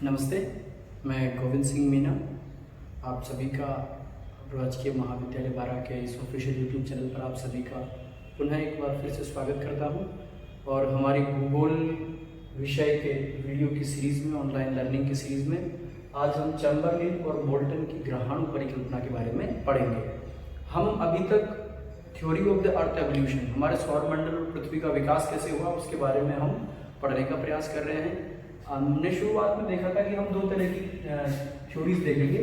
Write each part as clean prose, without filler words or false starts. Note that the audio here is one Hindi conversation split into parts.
नमस्ते, मैं गोविंद सिंह मीना आप सभी का राजकीय महाविद्यालय बारा के इस ऑफिशियल यूट्यूब चैनल पर आप सभी का पुनः एक बार फिर से स्वागत करता हूं। और हमारी भूगोल विषय के वीडियो की सीरीज़ में, ऑनलाइन लर्निंग की सीरीज़ में आज हम चैम्बरलिन और मोल्टन की ग्रहाणु परिकल्पना के बारे में पढ़ेंगे। हम अभी तक theory of the earth evolution, हमारे सौरमंडल और पृथ्वी का विकास कैसे हुआ उसके बारे में हम पढ़ने का प्रयास कर रहे हैं। हमने शुरुआत में देखा था कि हम दो तरह की थ्योरीज देखेंगे।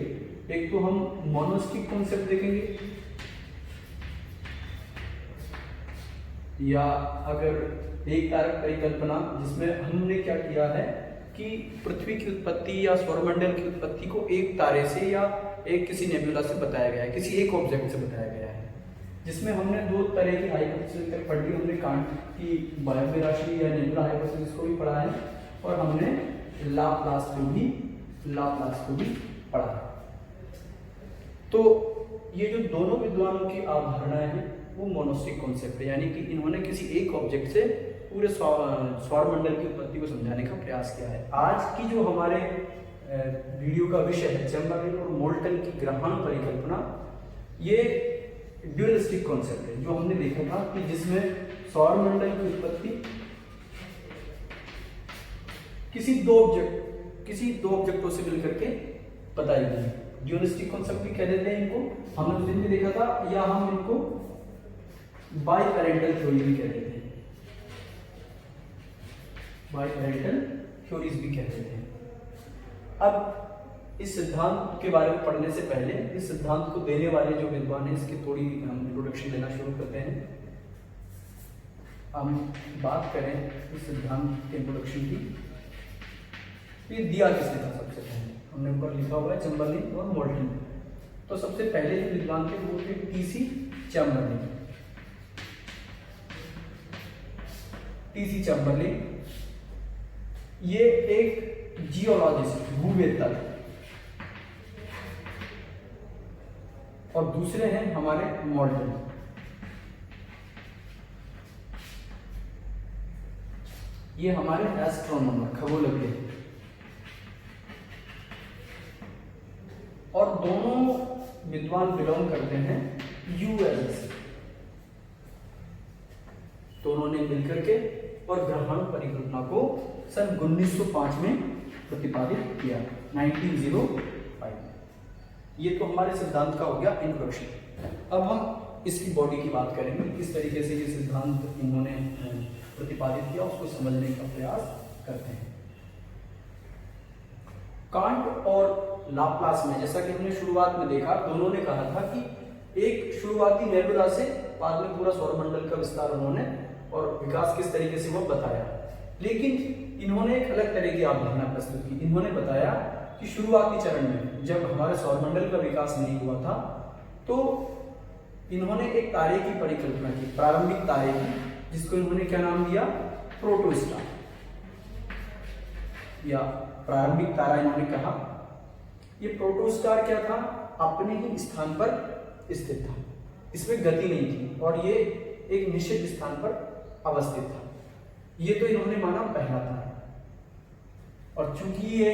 एक तो हम मोनोस्टिक कॉन्सेप्ट देखेंगे, या अगर एक तारक परिकल्पना, जिसमें हमने क्या किया है कि पृथ्वी की उत्पत्ति या सौरमंडल की उत्पत्ति को एक तारे से या एक किसी नेबुला से बताया गया है, किसी एक ऑब्जेक्ट से बताया गया है, जिसमें हमने दो तरह की हाइपोथेसिस तक पढ़ी। हमने कांट की वायव्य राशि या नेबुला हाइपोथेसिस को भी पढ़ा है और हमने लाप्लास को भी पढ़ा है। तो ये जो दोनों विद्वानों की अवधारणाएं हैं वो मोनोस्टिक कॉन्सेप्ट है, यानी कि इन्होंने किसी एक ऑब्जेक्ट से पूरे सौरमंडल की उत्पत्ति को समझाने का प्रयास किया है। आज की जो हमारे वीडियो का विषय है चैम्बरलिन और मोल्टन की ग्रहाणु परिकल्पना, ये ड्यूअलिस्टिक कॉन्सेप्ट है, जो हमने देखा था कि जिसमें सौरमंडल की उत्पत्ति किसी दो ऑब्जेक्टों से मिलकर के बताई गई। ड्यूअलिस्टिक कॉन्सेप्ट भी कह देते हैं इनको, हमने उस दिन भी देखा था, या हम इनको बाइपेरेंटल थ्योरी भी कह देते हैं, बाइपेरेंटल थ्योरीज भी कह देते हैं। अब इस सिद्धांत के बारे में पढ़ने से पहले इस सिद्धांत को देने वाले जो विद्वान हैं इसकी थोड़ी हम इंट्रोडक्शन देना शुरू करते हैं। हम बात करें इस सिद्धांत के इंट्रोडक्शन की, ये दिया किसने था? सबसे पहले हमने ऊपर लिखा हुआ है चैम्बरलिन और मोल्टन। तो सबसे पहले जो विद्वान थे वो थे टीसी चैम्बरलिन। टीसी चैम्बरलिन ये एक जियोलॉजिस्ट, भूवेत्ता, और दूसरे हैं हमारे मोल्टन। ये हमारे एस्ट्रोनॉमर, खगोलज्ञ, और दोनों विद्वान बिलोंग करते हैं यूएस से। दोनों ने मिलकर के और ग्रहाणु परिकल्पना को सन 1905 में प्रतिपादित किया, 1905। ये तो हमारे सिद्धांत का हो गया इंट्रोडक्शन। अब हम इसकी बॉडी की बात करेंगे, किस तरीके से ये सिद्धांत इन्होंने प्रतिपादित किया उसको समझने का प्रयास करते हैं। कांट और लाप्लास में, जैसा कि हमने शुरुआत में देखा, दोनों ने कहा था कि एक शुरुआती नेबुला से बाद में पूरा सौरमंडल का विस्तार उन्होंने और विकास किस तरीके से वो बताया। लेकिन इन्होंने एक अलग तरह की अवधारणा प्रस्तुत की। इन्होंने बताया कि शुरुआती चरण में जब हमारे सौरमंडल का विकास नहीं हुआ था, तो इन्होंने एक तारे की परिकल्पना की, प्रारंभिक तारे की, जिसको इन्होंने क्या नाम दिया? प्रोटोस्टार, या प्रारंभिक तारा इन्होंने कहा। ये प्रोटोस्टार क्या था? अपने ही स्थान पर स्थित था, इसमें गति नहीं थी और ये एक निश्चित स्थान पर अवस्थित था। ये तो इन्होंने माना पहला तारा। और चूंकि ये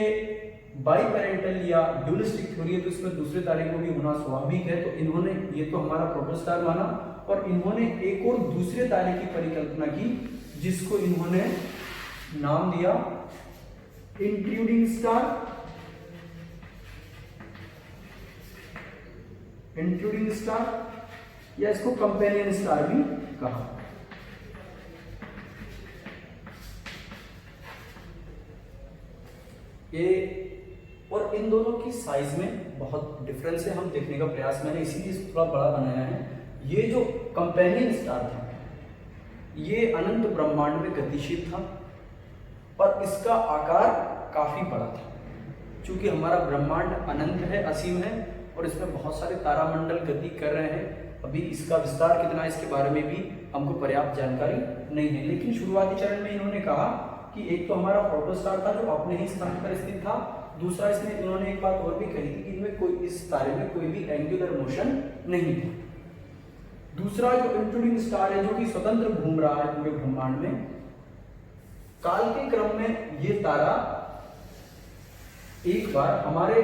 बाइपेरेंटल या ड्यूअलिस्टिक थ्योरी है तो इसमें दूसरे तारे को भी होना स्वाभाविक है, तो इन्होंने ये तो हमारा प्रोटोस्टार माना और इन्होंने एक और दूसरे तारे की परिकल्पना की, जिसको इन्होंने नाम दिया इंट्रूडिंग स्टार। इंट्रूडिंग स्टार या इसको कंपेनियन स्टार भी कहा। ये और इन दोनों की साइज में बहुत डिफरेंस है, हम देखने का प्रयास, मैंने इसीलिए थोड़ा बड़ा बनाया है। ये जो कंपेनियन स्टार था ये अनंत ब्रह्मांड में गतिशील था और इसका आकार काफी बड़ा था। चूंकि हमारा ब्रह्मांड अनंत है, असीम है, और इसमें बहुत सारे तारामंडल गति कर रहे हैं। अभी इसका विस्तार कितना है इसके बारे में भी हमको पर्याप्त जानकारी नहीं है। लेकिन शुरुआती चरण में इन्होंने कहा कि एक तो हमारा प्रोटोस्टार था जो अपने ही स्थान पर स्थित था, दूसरा इसमें इन्होंने एक बात और भी कही थी कि इनमें कोई, इस तारे में कोई भी एंगुलर मोशन नहीं था। दूसरा जो इंट्रूडिंग स्टार है जो कि स्वतंत्र घूम रहा है पूरे ब्रह्मांड में, काल के क्रम में ये तारा एक बार हमारे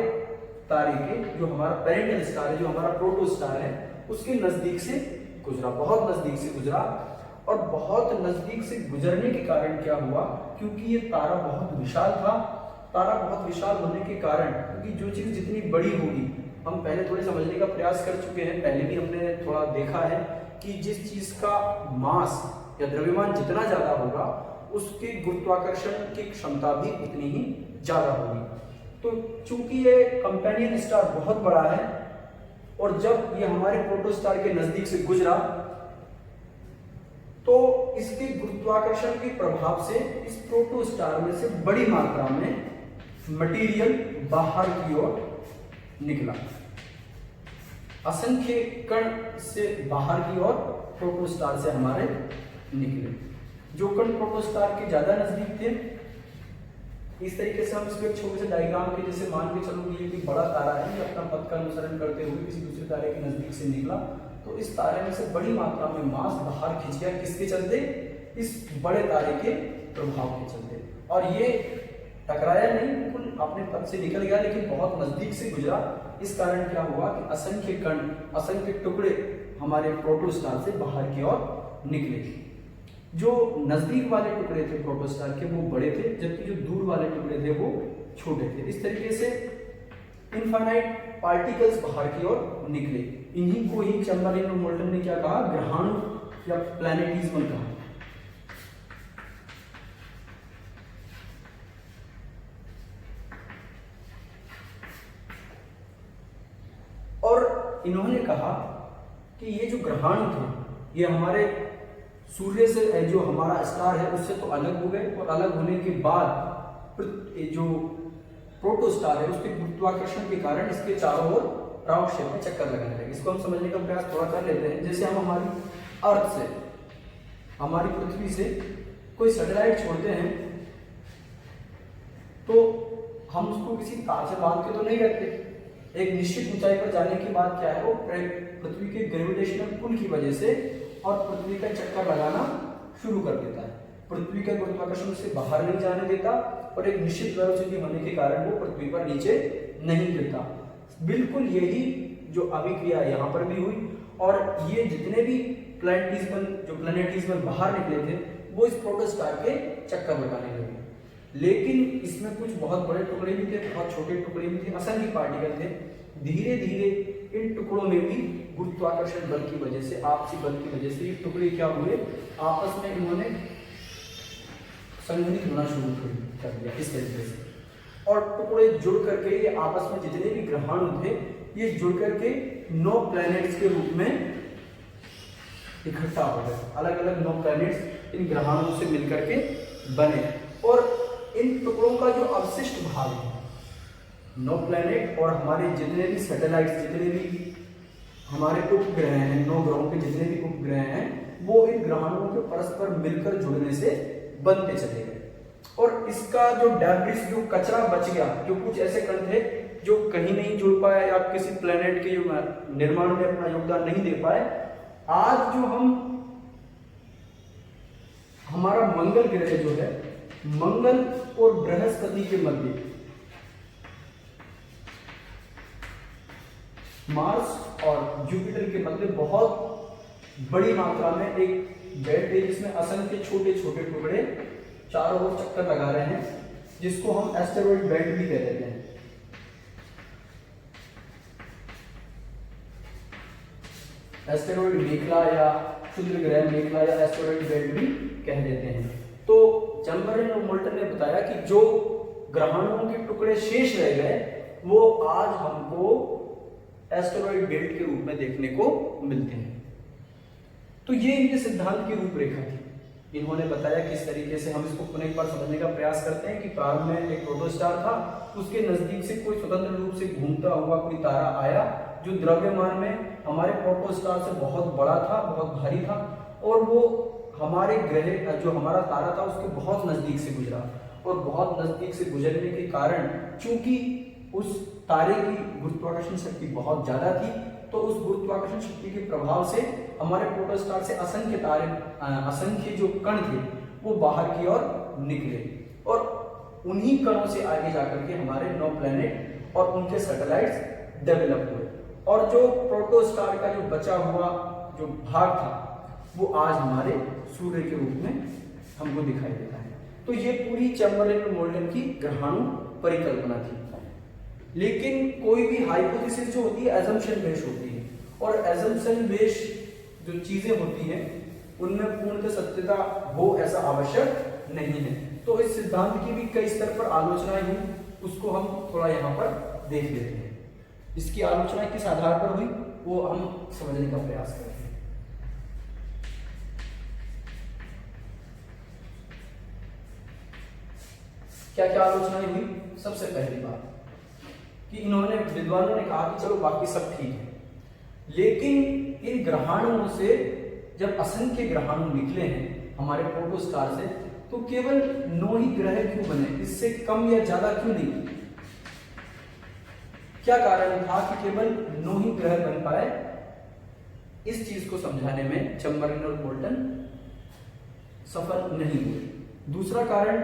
तारे के जो हमारा पेरेंटल स्टार है, जो हमारा प्रोटोस्टार है, उसके नजदीक से गुजरा, बहुत नजदीक से गुजरा। और बहुत नजदीक से गुजरने के कारण क्या हुआ, क्योंकि ये तारा बहुत विशाल था, तारा बहुत विशाल होने के कारण, क्योंकि जो चीज जितनी बड़ी होगी, हम पहले थोड़े समझने का प्रयास कर चुके हैं, पहले भी हमने थोड़ा देखा है कि जिस चीज का मास या द्रव्यमान जितना ज्यादा होगा उसके गुरुत्वाकर्षण की क्षमता भी उतनी ही ज्यादा होगी। तो चूंकि ये कंपेनियन स्टार बहुत बड़ा है और जब ये हमारे प्रोटोस्टार के नजदीक से गुजरा तो इसके गुरुत्वाकर्षण के प्रभाव से इस प्रोटोस्टार में से बड़ी मात्रा में मटेरियल बाहर की ओर निकला। असंख्य कण से बाहर की ओर प्रोटोस्टार से हमारे निकले। जो कण प्रोटोस्टार के ज्यादा नजदीक थे, इस तरीके से हम इसको एक छोटे से डायग्राम के जैसे मान के चलो कि ये बड़ा तारा है, ये अपना पथ का अनुसरण करते हुए किसी दूसरे तारे के नजदीक से निकला, तो इस तारे में से बड़ी मात्रा में मास बाहर खिंच गया। किसके चलते? इस बड़े तारे के प्रभाव के चलते। और ये टकराया नहीं, बिल्कुल अपने पथ से निकल गया, लेकिन बहुत नजदीक से गुजरा। इस कारण क्या हुआ कि असंख्य कण, असंख्य टुकड़े हमारे प्रोटोस्टार से बाहर की ओर निकले। जो नजदीक वाले टुकड़े थे प्रोटोस्टार के वो बड़े थे, जबकि जो दूर वाले टुकड़े थे वो छोटे थे। इस तरीके से इनफाइनाइट पार्टिकल्स बाहर की ओर निकले। इन्हीं को ही चैम्बरलेन और मोल्टन ने क्या कहा? ग्रहाणु या प्लैनेटिज्म कहा। और इन्होंने कहा कि ये जो ग्रहाणु थे ये हमारे सूर्य से, जो हमारा स्टार है उससे तो अलग हो गए, और अलग होने के बाद जो प्रोटोस्टार है उसके गुरुत्वाकर्षण के कारण इसके चारों ओर राउंड शेप में चक्कर लगाने लगे। इसको हम समझने का प्रयास थोड़ा कर लेते हैं। जैसे हम हमारी अर्थ से, हमारी पृथ्वी से कोई सैटेलाइट छोड़ते हैं तो हम उसको किसी तार से बांध के तो नहीं रखते। एक निश्चित ऊंचाई पर जाने के बाद क्या है, वो पृथ्वी के ग्रेविटेशनल पुल की वजह से और पृथ्वी का चक्कर लगाना शुरू कर देता है। पृथ्वी का गुरुत्वाकर्षण उसे बाहर नहीं जाने देता और एक निश्चित वेलोसिटी होने के कारण वो पृथ्वी पर नीचे नहीं गिरता। बिल्कुल यही जो अभिक्रिया यहाँ पर भी हुई, और ये जितने भी प्लैनेटिज्म बाहर निकले थे वो इस प्रोटोस्टार के चक्कर लगाने लगे। लेकिन इसमें कुछ बहुत बड़े टुकड़े भी थे, बहुत छोटे टुकड़े भी थे, असंख्य पार्टिकल थे। धीरे धीरे इन टुकड़ों में भी गुरुत्वाकर्षण बल की वजह से, आपसी बल की वजह से ये टुकड़े क्या हुए, आपस में इन्होंने संघनित होना शुरू कर दिया इस तरीके से। और टुकड़े जुड़ करके ये आपस में जितने भी ग्रहाणु थे ये जुड़ करके 9 प्लैनेट्स के रूप में इकट्ठा हो गए। अलग अलग 9 प्लैनेट्स इन ग्रहाणुओं से मिलकर के बने। और इन टुकड़ों का जो अवशिष्ट भाग है, 9 प्लैनेट और हमारे जितने भी सैटेलाइट्स, जितने भी हमारे उपग्रह हैं, 9 ग्रहों के जितने भी उपग्रह हैं, वो इन ग्रहाणुओं के परस्पर मिलकर जुड़ने से बनते चले गए। और इसका जो डेब्रिस, जो कचरा बच गया, जो कुछ ऐसे कण थे जो कहीं नहीं जुड़ पाए या किसी प्लेनेट के निर्माण में अपना योगदान नहीं दे पाए, आज जो हमारा मंगल ग्रह जो है, मंगल और बृहस्पति के मध्य, मार्स और जुपिटर के मध्य बहुत बड़ी मात्रा में एक बेल्ट है जिसमें असंख्य छोटे छोटे टुकड़े चारों ओर चक्कर लगा रहे हैं, जिसको हम एस्टेरॉइड बेल्ट भी कह देते हैं। एस्टेरॉइड मेखला या क्षुद्र ग्रह मेखला या एस्टेरॉइड बेल्ट भी कह देते हैं। तो चैम्बरलेन और मोल्टन ने बताया कि जो ग्रहाणुओं के टुकड़े शेष रह गए वो आज हमको एस्टेरॉइड बेल्ट के रूप में देखने को मिलते हैं। तो ये इनके सिद्धांत की रूपरेखा थी। इन्होंने बताया किस तरीके से, हम इसको पुनः एक बार समझने का प्रयास करते हैं कि प्रारंभ में एक प्रोटोस्टार था, उसके नजदीक से कोई स्वतंत्र रूप से घूमता हुआ कोई तारा आया जो द्रव्यमान में हमारे प्रोटोस्टार से बहुत बड़ा था, बहुत भारी था, और वो हमारे ग्रह, जो हमारा तारा था, उसके बहुत नजदीक से गुजरा। और बहुत नजदीक से गुजरने के कारण चूंकि उस तारे की गुरुत्वाकर्षण शक्ति बहुत ज्यादा थी, तो उस गुरुत्वाकर्षण शक्ति के प्रभाव से हमारे प्रोटोस्टार से असंख्य जो कण थे वो बाहर की ओर निकले। और उन्हीं कणों से आगे जाकर के हमारे 9 प्लैनेट और उनके सैटेलाइट्स डेवलप हुए। और जो प्रोटोस्टार का जो बचा हुआ जो भाग था वो आज हमारे सूर्य के रूप में हमको दिखाई देता है। तो ये पूरी चैम्बरलेन और मोल्टन की ग्रहाणु परिकल्पना थी। लेकिन कोई भी हाइपोथेसिस जो होती है एजम्पशन बेस्ड होती है, और एजम्पशन बेस्ड जो चीजें होती हैं उनमें पूर्णतः सत्यता हो ऐसा आवश्यक नहीं है। तो इस सिद्धांत की भी कई स्तर पर आलोचनाएं हुई, उसको हम थोड़ा यहाँ पर देख लेते हैं। इसकी आलोचना किस आधार पर हुई वो हम समझने का प्रयास करते हैं। क्या क्या आलोचनाएं हुई? सबसे पहली बात कि इन्होंने विद्वानों ने कहा कि चलो बाकी सब ठीक है, लेकिन इन ग्रहाणुओं से जब असंख्य ग्रहाणु निकले हैं हमारे प्रोटोस्टार से, तो केवल 9 ही ग्रह क्यों बने, इससे कम या ज्यादा क्यों नहीं? क्या कारण था कि केवल 9 ही ग्रह बन पाए? इस चीज को समझाने में चैम्बरलेन और मोल्टन सफल नहीं हुए। दूसरा कारण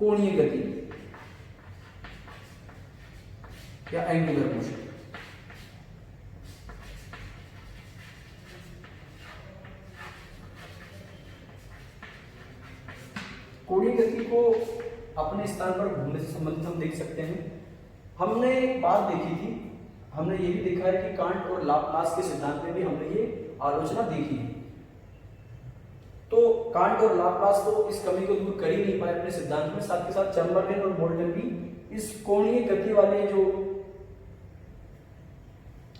कोणीय गति या एंगुलर मोशन। कोणीय गति को अपने स्थान पर घूमने से संबंधित हम देख सकते हैं। हमने एक बात देखी थी, हमने ये भी देखा है कि कांट और लाप्लास के सिद्धांत में भी हमने ये आलोचना देखी है। तो कांट और लाप्लास तो इस कमी को दूर कर ही नहीं पाए अपने सिद्धांत में, साथ के साथ चैम्बरलेन और मोल्टन भी इस कोणीय गति वाले जो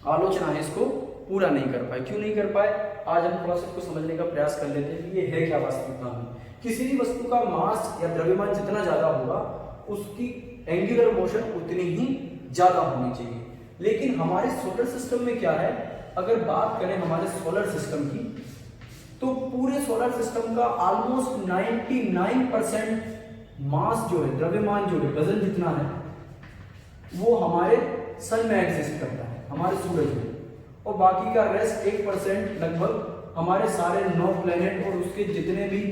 आलोचना है इसको पूरा नहीं कर पाए। क्यों नहीं कर पाए? आज हम थोड़ा सा इसको समझने का प्रयास कर लेते हैं कि ये है क्या वास्तविकता में। किसी भी वस्तु का मास या द्रव्यमान जितना ज्यादा होगा उसकी एंगुलर मोशन उतनी ही ज्यादा होनी चाहिए। लेकिन हमारे सोलर सिस्टम में क्या है, अगर बात करें हमारे सोलर सिस्टम की, तो पूरे सोलर सिस्टम का ऑलमोस्ट 99% मास जो है, द्रव्यमान जो है, वजन जितना है, वो हमारे सन में एग्जिस्ट करता है, हमारे सूरज में। और बाकी का रेस्ट 1% लगभग हमारे सारे 9 प्लैनेट और उसके जितने भी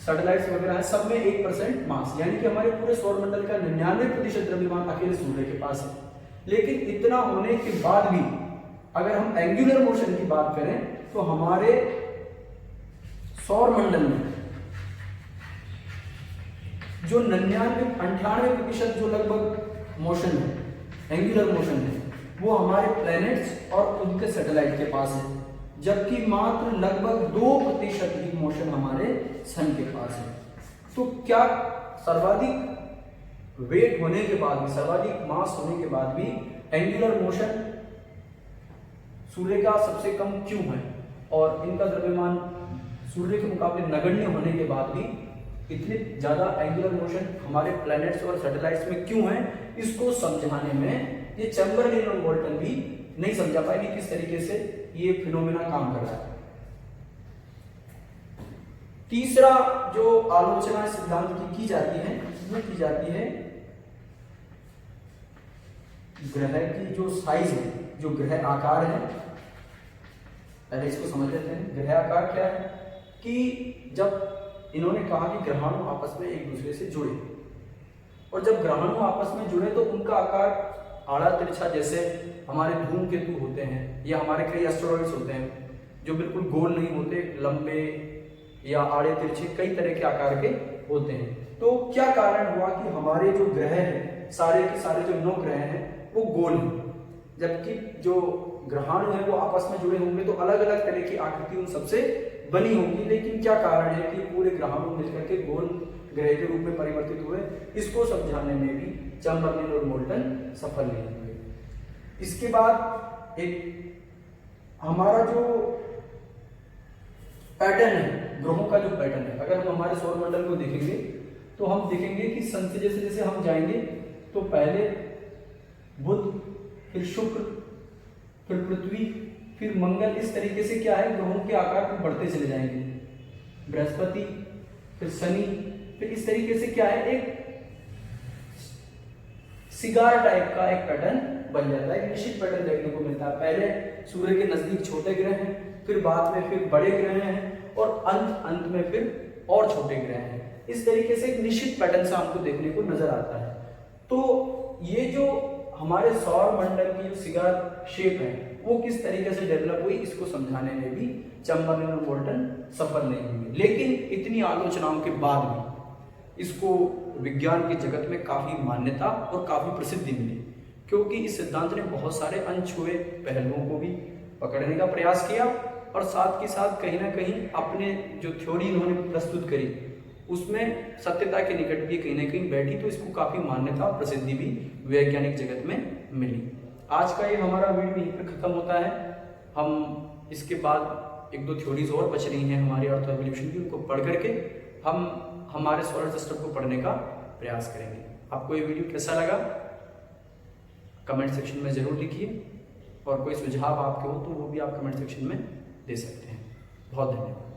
सैटेलाइट्स वगैरह है सब में 1% मास, यानी कि हमारे पूरे सौरमंडल का 99% द्रव्यमान अकेले सूर्य के पास है। लेकिन इतना होने के बाद भी अगर हम एंगुलर मोशन की बात करें तो हमारे सौरमंडल में जो 98% जो लगभग मोशन है, एंगुलर मोशन है, वो हमारे प्लैनेट्स और उनके सैटेलाइट के पास है, जबकि मात्र लगभग 2% ही मोशन हमारे सन के पास है। तो क्या सर्वाधिक वेट होने के बाद भी, सर्वाधिक मास होने के बाद भी एंगुलर मोशन सूर्य का सबसे कम क्यों है, और इनका द्रव्यमान सूर्य के मुकाबले नगण्य होने के बाद भी इतने ज्यादा एंगुलर मोशन हमारे प्लैनेट्स और सैटेलाइट्स में क्यों है, इसको समझाने में ये चैम्बरलेन और मोल्टन भी नहीं समझा पाए कि किस तरीके से ये फिनोमेना काम कर रहा है। तीसरा जो आलोचना सिद्धांत की जाती है वो की जाती है ग्रह की जो साइज है, जो ग्रह आकार है। पहले इसको समझ लेते हैं। ग्रह आकार क्या है कि जब इन्होंने कहा कि ग्रहाणु आपस में एक दूसरे से जुड़े, और जब ग्रहाणु आपस में जुड़े तो उनका आकार आड़ा तिरछा, जैसे हमारे धूमकेतु होते हैं या हमारे कई एस्टेरॉइड्स होते हैं जो बिल्कुल गोल नहीं होते, लंबे या आड़े तिरछे कई तरह के आकार के होते हैं। तो क्या कारण हुआ कि हमारे जो ग्रह हैं, सारे के सारे जो 9 ग्रह हैं वो गोल हैं, जबकि जो ग्रहाणु है वो आपस में जुड़े होंगे तो अलग अलग तरह की आकृति उन सबसे बनी होगी। लेकिन क्या कारण है कि पूरे ग्रहाणु मिलकर के गोल ग्रह के रूप में परिवर्तित हुए, इसको समझाने में भी चैम्बरलेन और मोल्टन सफल नहीं हुए। इसके बाद एक हमारा जो पैटर्न है, ग्रहों का जो पैटर्न है, अगर हम हमारे सौरमंडल को देखेंगे तो हम देखेंगे कि सन से जैसे जैसे हम जाएंगे तो पहले बुध, फिर शुक्र, फिर पृथ्वी, फिर मंगल, इस तरीके से क्या है ग्रहों के आकार को बढ़ते चले जाएंगे। बृहस्पति, फिर शनि, फिर इस तरीके से क्या है एक सिगार टाइप का एक पैटर्न बन जाता है, एक निश्चित पैटर्न देखने को मिलता है। पहले सूर्य के नजदीक छोटे ग्रह हैं, फिर बाद में फिर बड़े ग्रह हैं, और अंत में फिर और छोटे ग्रह हैं। इस तरीके से एक निश्चित पैटर्न से हमको देखने को नजर आता है। तो ये जो हमारे सौर मंडल की जो सिगार शेप है वो किस तरीके से डेवलप हुई, इसको समझाने में भी चैंबरलेन और बोल्टन सफल नहीं हुए। लेकिन इतनी आलोचनाओं के बाद भी इसको विज्ञान के जगत में काफी मान्यता और काफी प्रसिद्धि मिली, क्योंकि इस सिद्धांत ने बहुत सारे अनछुए पहलुओं को भी पकड़ने का प्रयास किया और साथ के साथ कहीं ना कहीं अपने जो थ्योरी इन्होंने प्रस्तुत करी उसमें सत्यता के निकट भी कहीं ना कहीं बैठी, तो इसको काफी मान्यता और प्रसिद्धि भी वैज्ञानिक जगत में मिली। आज का ये हमारा वीडियो यहीं पर खत्म होता है। हम इसके बाद एक दो थ्योरीज और बच रही हैं हमारी अर्थ एवोल्यूशन की, उनको पढ़ करके हम हमारे सोलर सिस्टम को पढ़ने का प्रयास करेंगे। आपको ये वीडियो कैसा लगा कमेंट सेक्शन में जरूर लिखिए, और कोई सुझाव आपके हो तो वो भी आप कमेंट सेक्शन में दे सकते हैं। बहुत धन्यवाद।